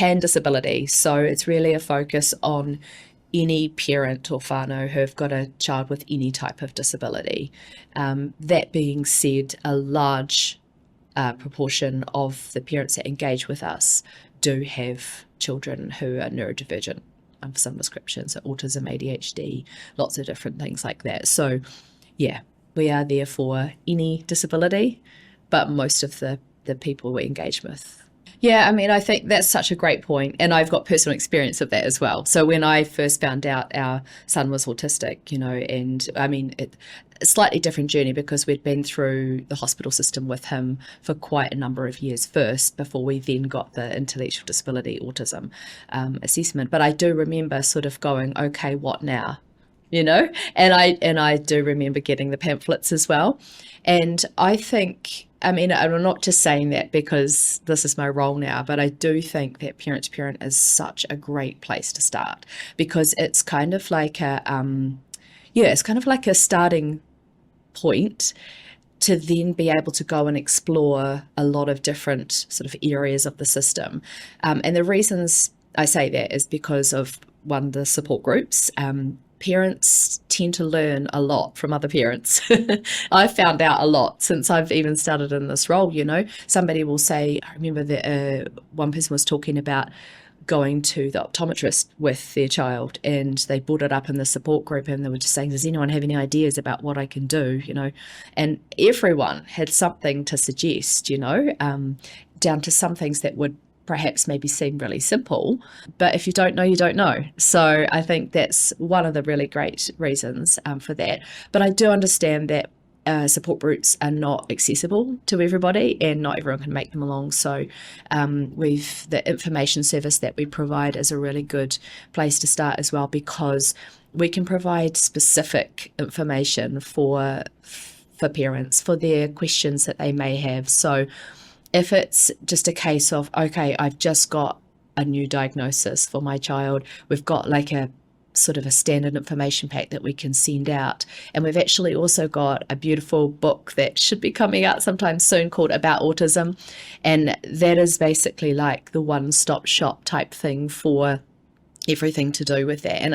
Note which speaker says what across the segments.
Speaker 1: pan disability. So it's really a focus on any parent or whānau who have got a child with any type of disability. That being said, a large proportion of the parents that engage with us do have children who are neurodivergent of some description, so autism, ADHD, lots of different things like that. So yeah, we are there for any disability, but most of the people we engage with. Yeah, I mean, I think that's such a great point, and I've got personal experience of that as well. So when I first found out our son was autistic, and I mean, a slightly different journey because we'd been through the hospital system with him for quite a number of years first before we then got the intellectual disability autism assessment. But I do remember sort of going, okay, what now? And I do remember getting the pamphlets as well. And I think, I mean, I'm not just saying that because this is my role now, but I do think that parent to parent is such a great place to start, because it's kind of like it's kind of like a starting point to then be able to go and explore a lot of different sort of areas of the system. And the reasons I say that is because of, one, the support groups. Parents tend to learn a lot from other parents. I've found out a lot since I've even started in this role. Somebody will say, I remember that one person was talking about going to the optometrist with their child, and they brought it up in the support group, and they were just saying, does anyone have any ideas about what I can do? And everyone had something to suggest, down to some things that would perhaps maybe seem really simple, but if you don't know, you don't know. So I think that's one of the really great reasons for that. But I do understand that support groups are not accessible to everybody, and not everyone can make them along. So the information service that we provide is a really good place to start as well, because we can provide specific information for parents, for their questions that they may have. So if it's just a case of, okay, I've just got a new diagnosis for my child, we've got like a sort of a standard information pack that we can send out. And we've actually also got a beautiful book that should be coming out sometime soon called About Autism. And that is basically like the one-stop shop type thing for everything to do with that, and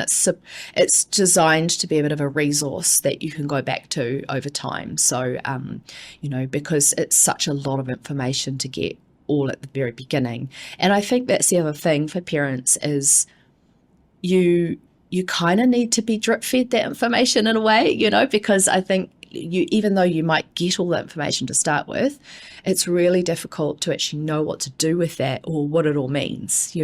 Speaker 1: it's designed to be a bit of a resource that you can go back to over time. So because it's such a lot of information to get all at the very beginning. And I think that's the other thing for parents is you kind of need to be drip fed that information in a way, because I think even though you might get all the information to start with, it's really difficult to actually know what to do with that or what it all means,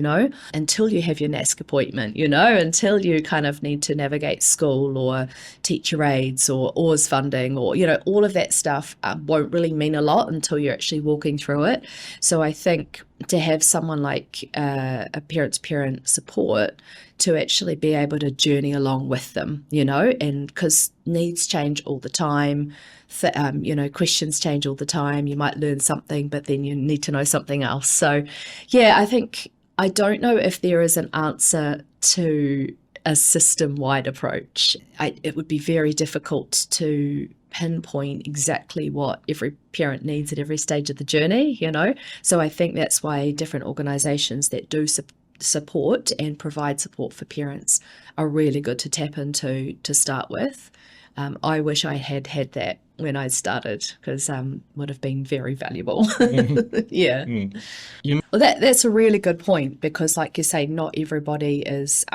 Speaker 1: until you have your NASC appointment, until you kind of need to navigate school or teacher aids or OARS funding or, all of that stuff won't really mean a lot until you're actually walking through it. So I think to have someone like a parent-to-parent support to actually be able to journey along with them, and because needs change all the time, questions change all the time. You might learn something, but then you need to know something else. So, yeah, I don't know if there is an answer to a system-wide approach. It would be very difficult to pinpoint exactly what every parent needs at every stage of the journey, So I think that's why different organisations that do support and provide support for parents are really good to tap into to start with. I wish I had that when I started, because would have been very valuable. Yeah. Well, that's a really good point, because like you say, not everybody is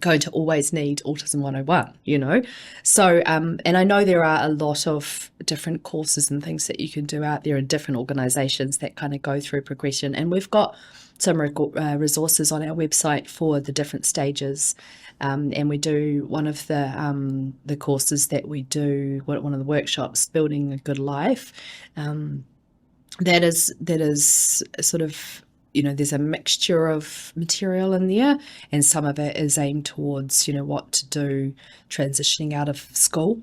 Speaker 1: going to always need Autism 101, So, and I know there are a lot of different courses and things that you can do out there in different organisations that kind of go through progression. And we've got some resources on our website for the different stages. And we do one of the courses that we do, one of the workshops, Building a Good Life. That is sort of, there's a mixture of material in there, and some of it is aimed towards, what to do transitioning out of school.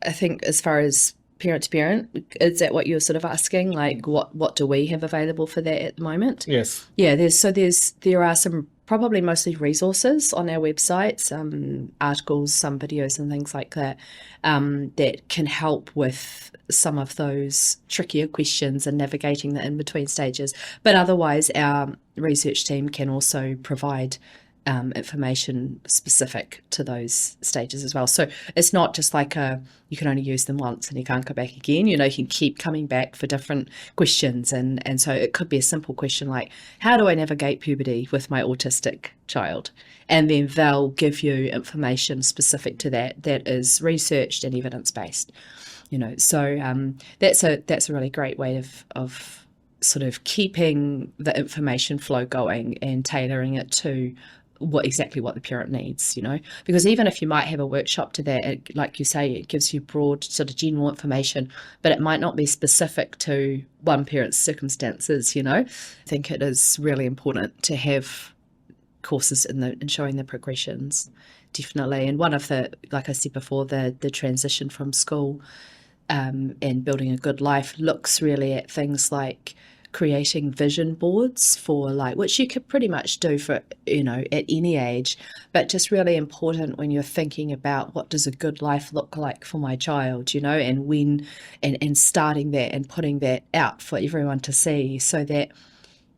Speaker 1: I think as far as parent to parent, is that what you're sort of asking? Like what do we have available for that at the moment?
Speaker 2: Yes.
Speaker 1: Yeah, there are some probably mostly resources on our website, some articles, some videos and things like that, that can help with some of those trickier questions and navigating the in-between stages. But otherwise, our research team can also provide information specific to those stages as well. So it's not just like you can only use them once and you can't go back again. You can keep coming back for different questions. And so it could be a simple question like, how do I navigate puberty with my autistic child? And then they'll give you information specific to that is researched and evidence-based. So that's a really great way of sort of keeping the information flow going and tailoring it to exactly what the parent needs, because even if you might have a workshop to that, like you say, it gives you broad sort of general information, but it might not be specific to one parent's circumstances. I think it is really important to have courses in showing the progressions, definitely. And one of the, like I said before, the transition from school and building a good life looks really at things like creating vision boards for which you could pretty much do for, at any age, but just really important when you're thinking about what does a good life look like for my child, and when, and starting that and putting that out for everyone to see, so that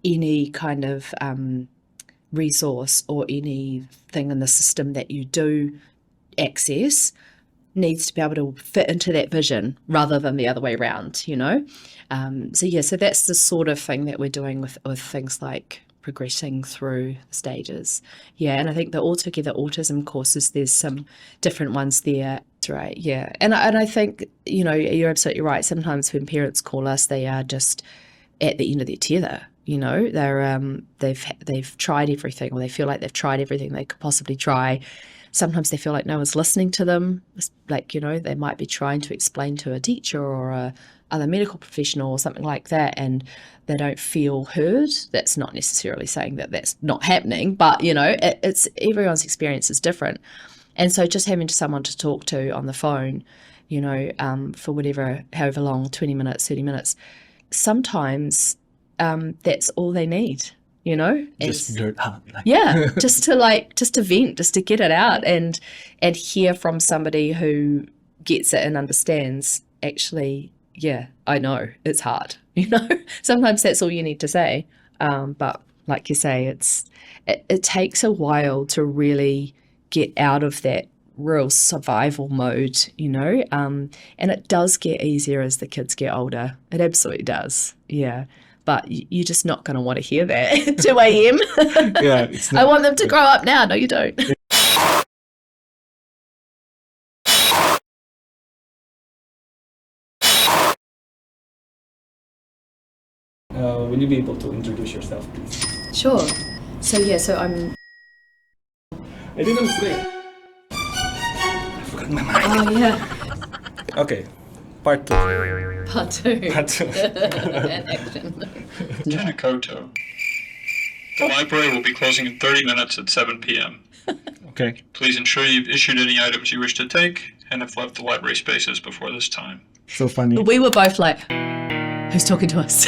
Speaker 1: any kind of resource or anything in the system that you do access needs to be able to fit into that vision rather than the other way around, So that's the sort of thing that we're doing with things like progressing through stages. Yeah, and I think the Altogether Autism courses, there's some different ones there. That's right, yeah. And I think, you're absolutely right. Sometimes when parents call us, they are just at the end of their tether. They're they've tried everything, or they feel like they've tried everything they could possibly try. Sometimes they feel like no one's listening to them. They might be trying to explain to a teacher or a other medical professional or something like that, and they don't feel heard. That's not necessarily saying that that's not happening, but it's everyone's experience is different. And so just having someone to talk to on the phone, for however long, 20 minutes, 30 minutes, sometimes that's all they need.
Speaker 2: Just blurt out.
Speaker 1: Just to vent, just to get it out and hear from somebody who gets it and understands, actually, yeah, I know it's hard, sometimes that's all you need to say. But like you say, it takes a while to really get out of that real survival mode, and it does get easier as the kids get older. It absolutely does. Yeah. But you're just not going to want to hear that at 2 a.m.
Speaker 2: Yeah,
Speaker 1: I want them to grow up now. No, you don't.
Speaker 2: Will you be able to introduce yourself, please?
Speaker 1: Sure. So I'm...
Speaker 2: I didn't say. I forgot my mic.
Speaker 1: Oh, yeah.
Speaker 2: Okay. Part 2.
Speaker 1: Part 2.
Speaker 2: Part 2.
Speaker 1: And action.
Speaker 3: Tanakoto. The library will be closing in 30 minutes at 7 p.m.
Speaker 2: Okay.
Speaker 3: Please ensure you've issued any items you wish to take and have left the library spaces before this time.
Speaker 2: So funny.
Speaker 1: We were both like, who's talking to us?